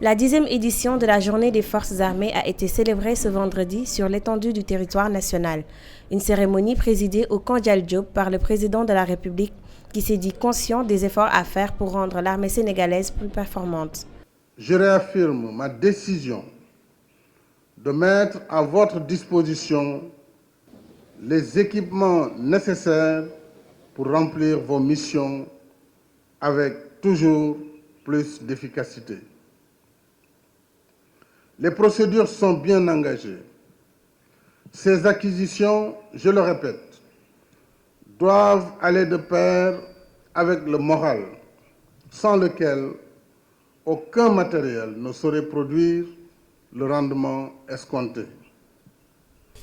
La 10e édition de la Journée des Forces armées a été célébrée ce vendredi sur l'étendue du territoire national. Une cérémonie présidée au camp Dial Diop par le président de la République qui s'est dit conscient des efforts à faire pour rendre l'armée sénégalaise plus performante. Je réaffirme ma décision de mettre à votre disposition les équipements nécessaires pour remplir vos missions avec toujours plus d'efficacité. Les procédures sont bien engagées. Ces acquisitions, je le répète, doivent aller de pair avec le moral, sans lequel aucun matériel ne saurait produire le rendement escompté.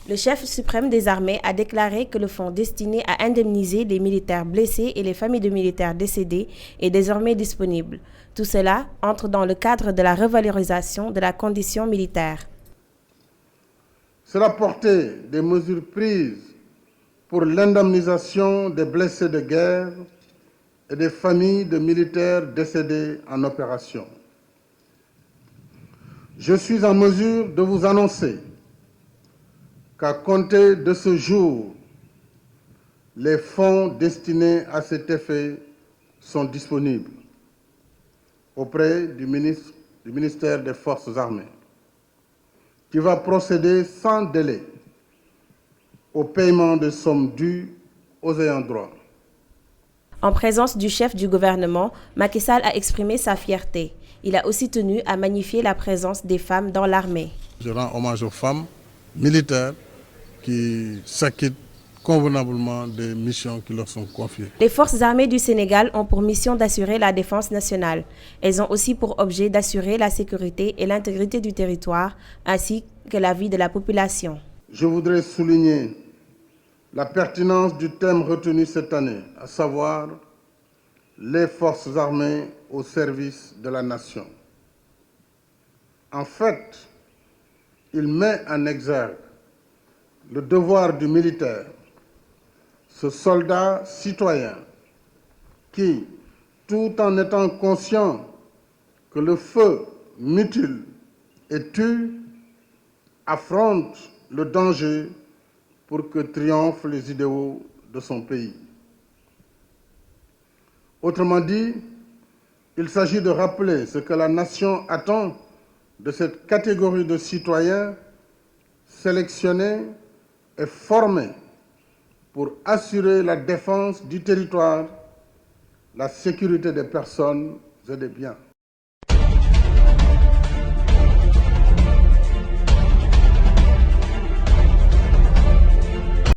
Le chef suprême des armées a déclaré que le fonds destiné à indemniser les militaires blessés et les familles de militaires décédés est désormais disponible. Tout cela entre dans le cadre de la revalorisation de la condition militaire. C'est la portée des mesures prises pour l'indemnisation des blessés de guerre et des familles de militaires décédés en opération. Je suis en mesure de vous annoncer qu'à compter de ce jour, les fonds destinés à cet effet sont disponibles auprès du ministère des Forces armées, qui va procéder sans délai au paiement des sommes dues aux ayants droit. En présence du chef du gouvernement, Macky Sall a exprimé sa fierté. Il a aussi tenu à magnifier la présence des femmes dans l'armée. Je rends hommage aux femmes militaires qui s'acquittent convenablement des missions qui leur sont confiées. Les forces armées du Sénégal ont pour mission d'assurer la défense nationale. Elles ont aussi pour objet d'assurer la sécurité et l'intégrité du territoire, ainsi que la vie de la population. Je voudrais souligner la pertinence du thème retenu cette année, à savoir les forces armées au service de la nation. En fait, il met en exergue le devoir du militaire, ce soldat citoyen qui, tout en étant conscient que le feu mutile et tue, affronte le danger pour que triomphent les idéaux de son pays. Autrement dit, il s'agit de rappeler ce que la nation attend de cette catégorie de citoyens sélectionnés et formés pour assurer la défense du territoire, la sécurité des personnes et des biens.